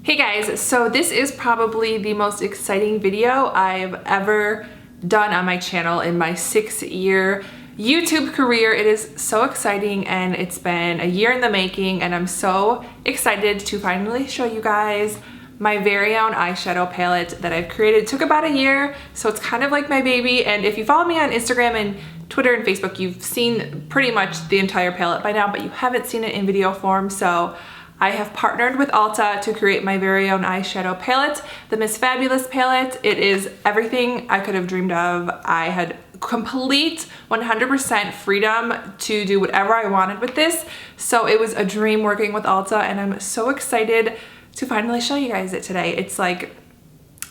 Hey guys, so this is probably the most exciting video I've ever done on my channel in my 6-year YouTube career. It is so exciting and it's been a year in the making, and I'm so excited to finally show you guys my very own eyeshadow palette that I've created. It took about a year, so it's kind of like my baby, and if you follow me on Instagram and Twitter and Facebook, you've seen pretty much the entire palette by now, but you haven't seen it in video form. So I have partnered with Ulta to create my very own eyeshadow palette, the Miss Fabulous palette. It is everything I could have dreamed of. I had complete 100% freedom to do whatever I wanted with this. So it was a dream working with Ulta, and I'm so excited to finally show you guys it today. It's like,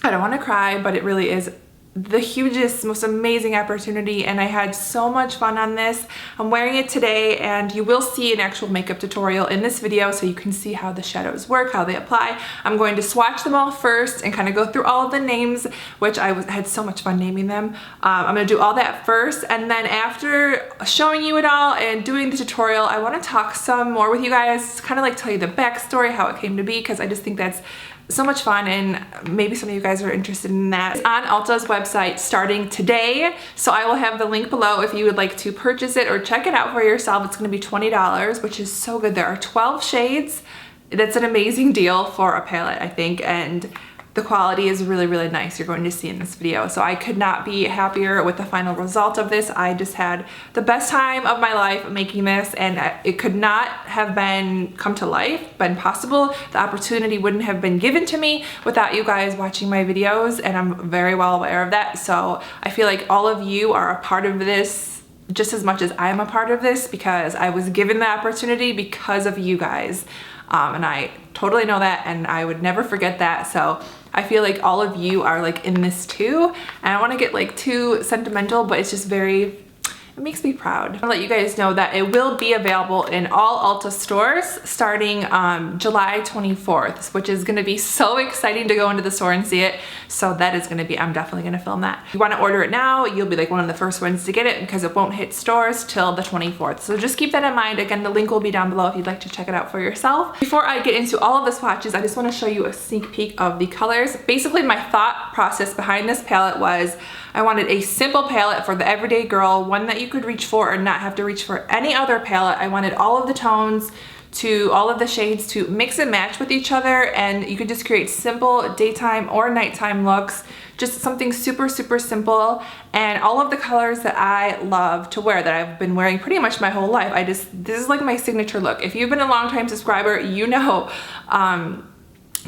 I don't want to cry, but it really is the hugest, most amazing opportunity, and I had so much fun on this. I'm wearing it today, and you will see an actual makeup tutorial in this video so you can see how the shadows work, how they apply. I'm going to swatch them all first and kind of go through all of the names, which I had so much fun naming them. I'm going to do all that first, and then after showing you it all and doing the tutorial, I want to talk some more with you guys, kind of like tell you the backstory, how it came to be, because I just think that's so much fun, and maybe some of you guys are interested in that. It's on Ulta's website starting today, so I will have the link below if you would like to purchase it or check it out for yourself. It's going to be $20, which is so good. There are 12 shades. That's an amazing deal for a palette, I think, and the quality is really, really nice. You're going to see in this video. So I could not be happier with the final result of this. I just had the best time of my life making this, and it could not have come to life, been possible. The opportunity wouldn't have been given to me without you guys watching my videos, and I'm very well aware of that. So I feel like all of you are a part of this just as much as I am a part of this, because I was given the opportunity because of you guys. And I totally know that, and I would never forget that. So I feel like all of you are like in this too, and I want to get like too sentimental, but it's just it makes me proud. I'll let you guys know that it will be available in all Ulta stores starting July 24th, which is gonna be so exciting to go into the store and see it. So that is gonna be, I'm definitely gonna film that. If you wanna order it now, you'll be like one of the first ones to get it, because it won't hit stores till the 24th. So just keep that in mind. Again, the link will be down below if you'd like to check it out for yourself. Before I get into all of the swatches, I just wanna show you a sneak peek of the colors. Basically, my thought process behind this palette was I wanted a simple palette for the everyday girl, one that you could reach for or not have to reach for any other palette. I wanted all of the tones all of the shades to mix and match with each other, and you could just create simple daytime or nighttime looks. Just something super, super simple, and all of the colors that I love to wear, that I've been wearing pretty much my whole life. This is like my signature look. If you've been a long-time subscriber, you know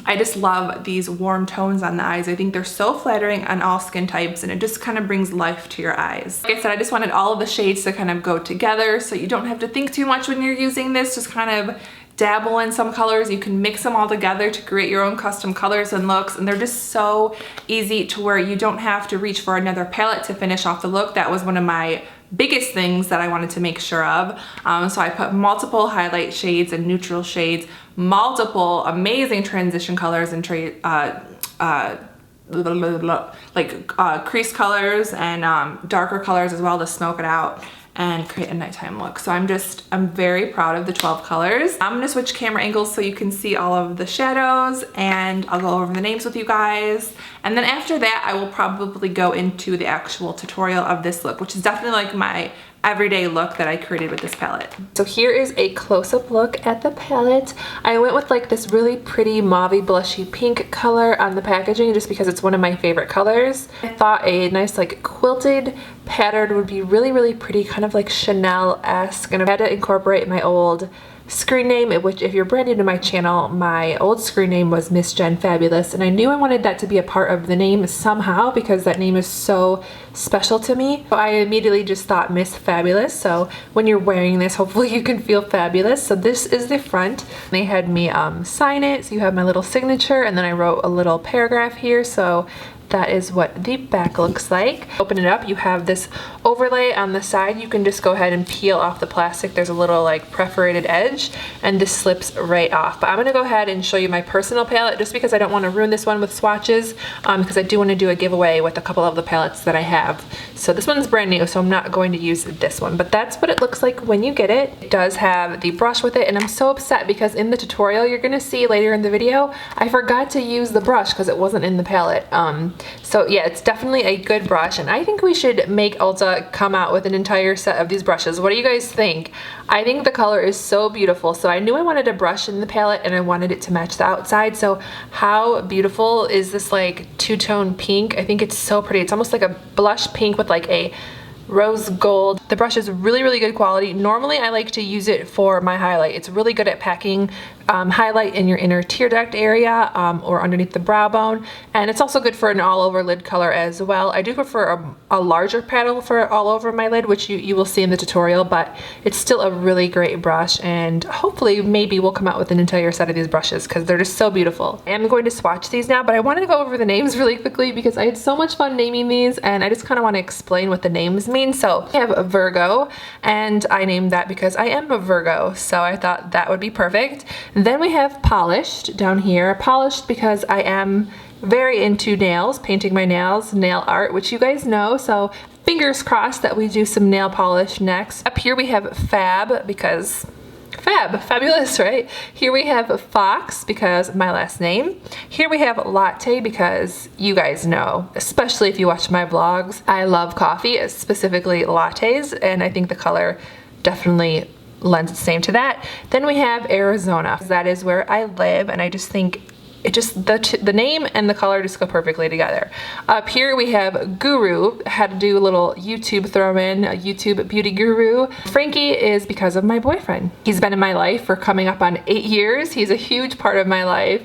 I just love these warm tones on the eyes. I think they're so flattering on all skin types, and it just kind of brings life to your eyes. Like I said, I just wanted all of the shades to kind of go together, so you don't have to think too much when you're using this. Just kind of dabble in some colors. You can mix them all together to create your own custom colors and looks, and they're just so easy to wear. You don't have to reach for another palette to finish off the look. That was one of my biggest things that I wanted to make sure of. So I put multiple highlight shades and neutral shades, multiple amazing transition colors and crease colors and darker colors as well to smoke it out and create a nighttime look. So I'm very proud of the 12 colors. I'm gonna switch camera angles so you can see all of the shadows, and I'll go over the names with you guys. And then after that, I will probably go into the actual tutorial of this look, which is definitely like my everyday look that I created with this palette. So here is a close-up look at the palette. I went with like this really pretty mauvey blushy pink color on the packaging just because it's one of my favorite colors. I thought a nice like quilted pattern would be really, really pretty, kind of like Chanel-esque, and I had to incorporate my old screen name, which if you're brand new to my channel, my old screen name was Miss Jen Fabulous, and I knew I wanted that to be a part of the name somehow because that name is so special to me. So I immediately just thought Miss Fabulous. So when you're wearing this, hopefully you can feel fabulous. So this is the front. They had me sign it, so you have my little signature, and then I wrote a little paragraph here. So that is what the back looks like. Open it up, you have this overlay on the side. You can just go ahead and peel off the plastic. There's a little like perforated edge and this slips right off. But I'm gonna go ahead and show you my personal palette just because I don't want to ruin this one with swatches, because I do want to do a giveaway with a couple of the palettes that I have. So this one's brand new, so I'm not going to use this one, but that's what it looks like when you get it. It does have the brush with it, and I'm so upset because in the tutorial you're gonna see later in the video, I forgot to use the brush because it wasn't in the palette. So yeah, it's definitely a good brush, and I think we should make Ulta come out with an entire set of these brushes. What do you guys think? I think the color is so beautiful. So I knew I wanted a brush in the palette and I wanted it to match the outside. So how beautiful is this like two-tone pink? I think it's so pretty. It's almost like a blush pink with like a rose gold. The brush is really, really good quality. Normally I like to use it for my highlight. It's really good at packing highlight in your inner tear duct area or underneath the brow bone, and it's also good for an all over lid color as well. I do prefer a larger paddle for all over my lid, which you will see in the tutorial, but it's still a really great brush, and hopefully maybe we'll come out with an entire set of these brushes because they're just so beautiful. I am going to swatch these now, but I wanted to go over the names really quickly because I had so much fun naming these, and I just kind of want to explain what the names mean. So I have a Virgo, and I named that because I am a Virgo, so I thought that would be perfect. Then we have Polished down here. Polished because I am very into nails, painting my nails, nail art, which you guys know, so fingers crossed that we do some nail polish next. Up here we have Fab because fabulous, right? Here we have Fox because of my last name. Here we have Latte because you guys know, especially if you watch my vlogs, I love coffee, specifically lattes, and I think the color definitely lends its name to that. Then we have Arizona. That is where I live, and I just think it just, the name and the color just go perfectly together. Up here we have Guru. Had to do a little YouTube throw in, a YouTube beauty guru. Frankie is because of my boyfriend. He's been in my life for coming up on 8 years. He's a huge part of my life.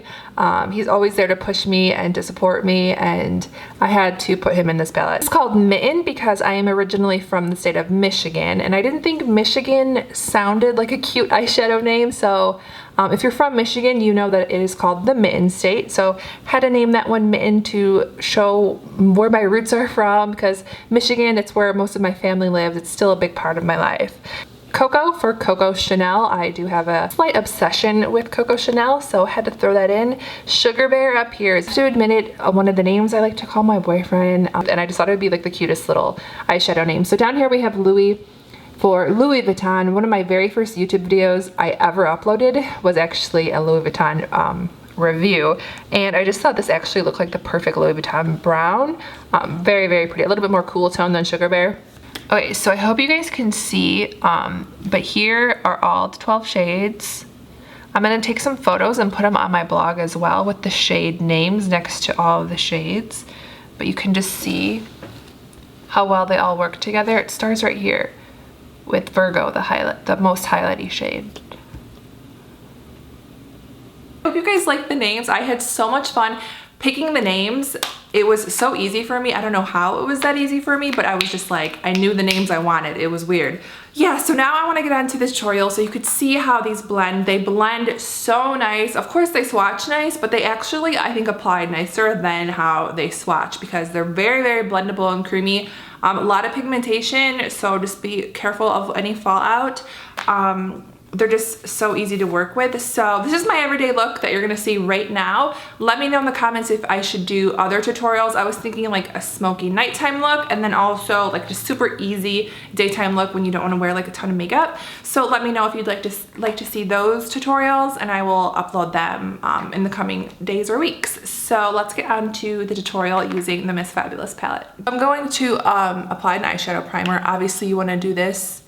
He's always there to push me and to support me, and I had to put him in this palette. It's called Mitten because I am originally from the state of Michigan, and I didn't think Michigan sounded like a cute eyeshadow name, so if you're from Michigan, you know that it is called the Mitten State, so had to name that one Mitten to show where my roots are from, because Michigan, it's where most of my family lives. It's still a big part of my life. Coco for Coco Chanel. I do have a slight obsession with Coco Chanel, so had to throw that in. Sugar Bear up here is, to admit it, one of the names I like to call my boyfriend, and I just thought it would be like the cutest little eyeshadow name. So down here we have Louis for Louis Vuitton. One of my very first YouTube videos I ever uploaded was actually a Louis Vuitton review, and I just thought this actually looked like the perfect Louis Vuitton brown. Very, very pretty. A little bit more cool tone than Sugar Bear. Okay, so I hope you guys can see, but here are all the 12 shades. I'm gonna take some photos and put them on my blog as well with the shade names next to all of the shades, but you can just see how well they all work together. It starts right here with Virgo, the most highlighty shade. I hope you guys like the names. I had so much fun picking the names. It was so easy for me. I don't know how it was that easy for me, but I was just like, I knew the names I wanted. It was weird. Yeah, so now I want to get on to this tutorial so you could see how these blend. They blend so nice. Of course they swatch nice, but they actually, I think, apply nicer than how they swatch because they're very, very blendable and creamy. A lot of pigmentation, so just be careful of any fallout. They're just so easy to work with. So this is my everyday look that you're gonna see right now. Let me know in the comments if I should do other tutorials. I was thinking like a smoky nighttime look, and then also like just super easy daytime look when you don't wanna wear like a ton of makeup. So let me know if you'd like to see those tutorials, and I will upload them in the coming days or weeks. So let's get on to the tutorial using the Miss Fabulous palette. I'm going to apply an eyeshadow primer. Obviously you wanna do this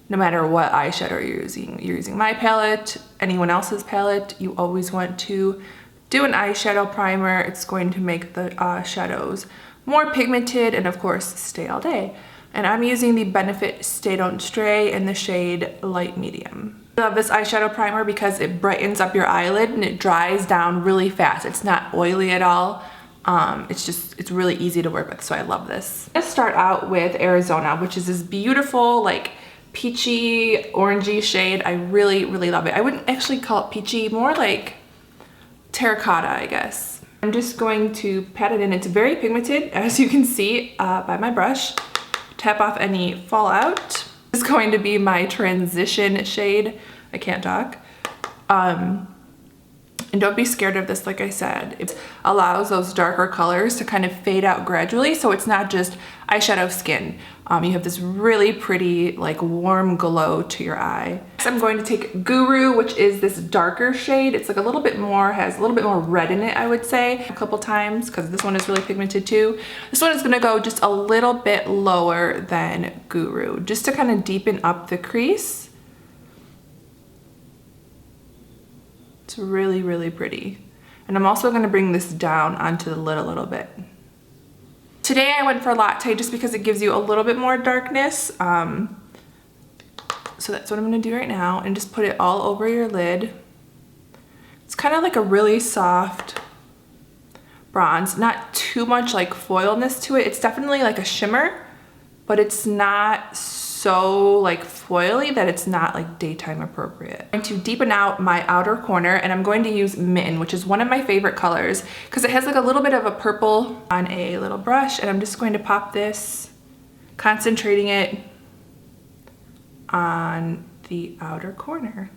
no matter what eyeshadow you're using. You're using my palette, anyone else's palette, you always want to do an eyeshadow primer. It's going to make the shadows more pigmented and of course stay all day. And I'm using the Benefit Stay Don't Stray in the shade Light Medium. I love this eyeshadow primer because it brightens up your eyelid and it dries down really fast. It's not oily at all. It's really easy to work with, so I love this. Let's start out with Arizona, which is this beautiful like peachy orangey shade. I really, really love it. I wouldn't actually call it peachy, more like terracotta, I guess. I'm just going to pat it in. It's very pigmented, as you can see by my brush. Tap off any fallout. This is going to be my transition shade. I can't talk. And don't be scared of this, like I said. It allows those darker colors to kind of fade out gradually, so it's not just eyeshadow skin. You have this really pretty, like, warm glow to your eye. Next, I'm going to take Guru, which is this darker shade. It's like a little bit more, has a little bit more red in it, I would say, a couple times, because this one is really pigmented too. This one is gonna go just a little bit lower than Guru, just to kind of deepen up the crease. It's really, really pretty. And I'm also gonna bring this down onto the lid a little bit. Today I went for Latte just because it gives you a little bit more darkness. So that's what I'm gonna do right now, and just put it all over your lid. It's kind of like a really soft bronze, not too much like foilness to it. It's definitely like a shimmer, but it's not so like foily that it's not like daytime appropriate. I'm going to deepen out my outer corner, and I'm going to use Mitten, which is one of my favorite colors because it has like a little bit of a purple on a little brush, and I'm just going to pop this, concentrating it on the outer corner.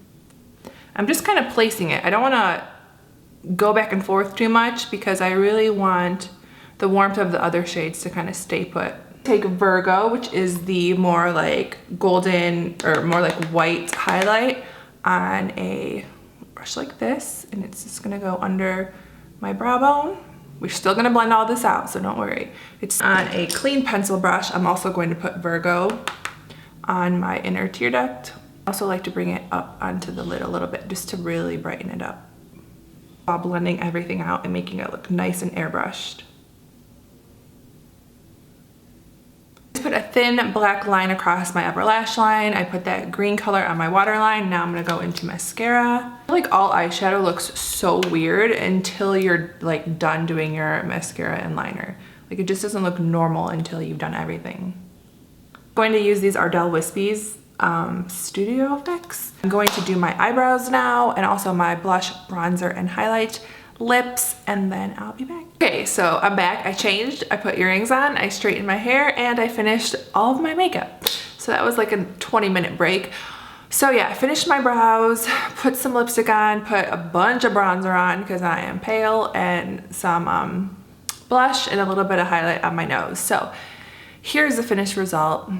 I'm just kind of placing it. I don't want to go back and forth too much because I really want the warmth of the other shades to kind of stay put. Take Virgo, which is the more like golden or more like white highlight, on a brush like this, and it's just gonna go under my brow bone. We're still gonna blend all this out, so don't worry. It's on a clean pencil brush. I'm also going to put Virgo on my inner tear duct. I also like to bring it up onto the lid a little bit just to really brighten it up while blending everything out and making it look nice and airbrushed. Put a thin black line across my upper lash line. I put that green color on my waterline. Now I'm gonna go into mascara. I feel like all eyeshadow looks so weird until you're like done doing your mascara and liner. Like it just doesn't look normal until you've done everything. I'm going to use these Ardell Wispies Studio Effects. I'm going to do my eyebrows now, and also my blush, bronzer, and highlight, lips, and then I'll be back. Okay, so I'm back. I changed, I put earrings on, I straightened my hair, and I finished all of my makeup. So that was like a 20-minute break. So yeah, I finished my brows, put some lipstick on, put a bunch of bronzer on because I am pale, and some blush and a little bit of highlight on my nose. So here's the finished result.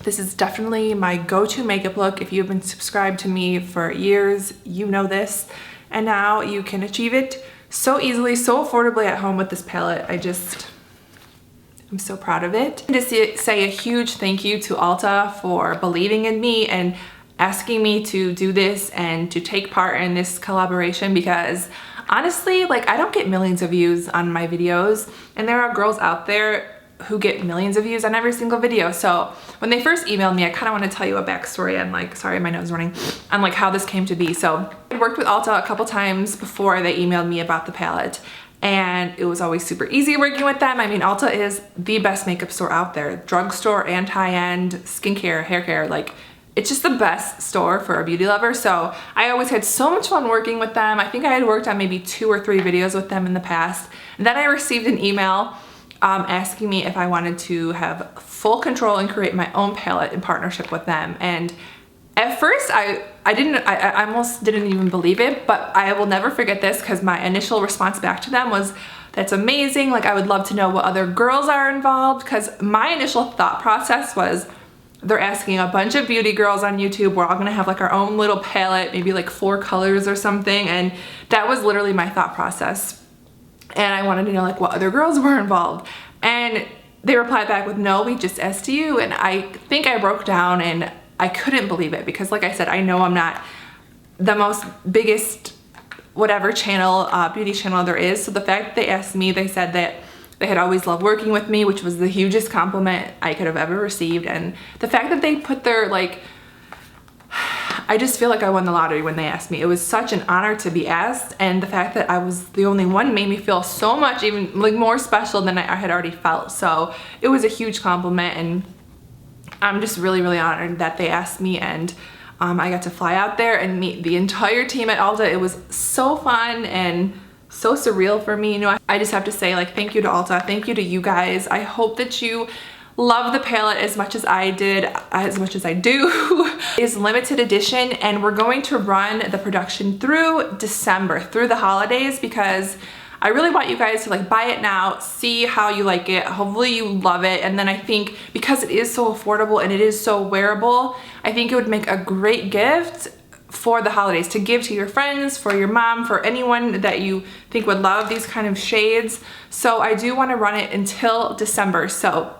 This is definitely my go-to makeup look. If you've been subscribed to me for years, you know this. And now you can achieve it so easily, so affordably at home with this palette. I'm so proud of it. And to say a huge thank you to Ulta for believing in me and asking me to do this and to take part in this collaboration, because honestly, like, I don't get millions of views on my videos, and there are girls out there who get millions of views on every single video. So when they first emailed me, I kind of want to tell you a backstory and like, sorry, my nose is running, on like how this came to be. So I worked with Ulta a couple times before they emailed me about the palette, and it was always super easy working with them. I mean, Ulta is the best makeup store out there, drugstore and high-end skincare, hair care, like it's just the best store for a beauty lover. So I always had so much fun working with them. I think I had worked on maybe 2 or 3 videos with them in the past. And then I received an email asking me if I wanted to have full control and create my own palette in partnership with them. And at first I almost didn't even believe it, but I will never forget this because my initial response back to them was, that's amazing. Like, I would love to know what other girls are involved, because my initial thought process was, they're asking a bunch of beauty girls on YouTube. We're all gonna have like our own little palette, maybe like 4 colors or something. And that was literally my thought process. And I wanted to know like what other girls were involved. And they replied back with, no, we just asked you. And I think I broke down and I couldn't believe it, because like I said, I know I'm not the most biggest whatever channel, beauty channel there is. So the fact that they asked me, they said that they had always loved working with me, which was the hugest compliment I could have ever received. And the fact that they put their like, I just feel like I won the lottery when they asked me. It was such an honor to be asked, and the fact that I was the only one made me feel so much, even like more special than I had already felt. So it was a huge compliment, and I'm just really, really honored that they asked me. And I got to fly out there and meet the entire team at Ulta. It was so fun, and so surreal for me. You know, I just have to say, like, thank you to Ulta, thank you to you guys. I hope that you love the palette as much as I did, as much as I do. It's limited edition, and we're going to run the production through December, through the holidays, because I really want you guys to like buy it now, see how you like it, hopefully you love it, and then I think because it is so affordable and it is so wearable, I think it would make a great gift for the holidays to give to your friends, for your mom, for anyone that you think would love these kind of shades. So I do want to run it until December. So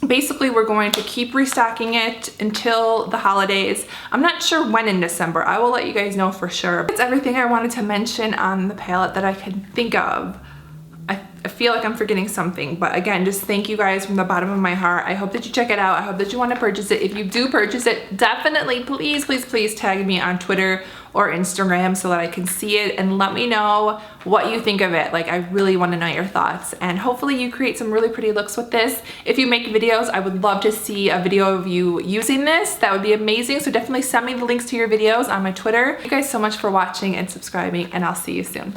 basically we're going to keep restocking it until the holidays. I'm not sure when in December. I will let you guys know for sure. That's everything I wanted to mention on the palette that I can think of. I feel like I'm forgetting something, but again, just thank you guys from the bottom of my heart. I hope that you check it out. I hope that you want to purchase it. If you do purchase it, definitely please, please, please tag me on Twitter or Instagram so that I can see it, and let me know what you think of it. Like, I really want to know your thoughts, and hopefully you create some really pretty looks with this. If you make videos, I would love to see a video of you using this. That would be amazing. So definitely send me the links to your videos on my Twitter. Thank you guys so much for watching and subscribing, and I'll see you soon.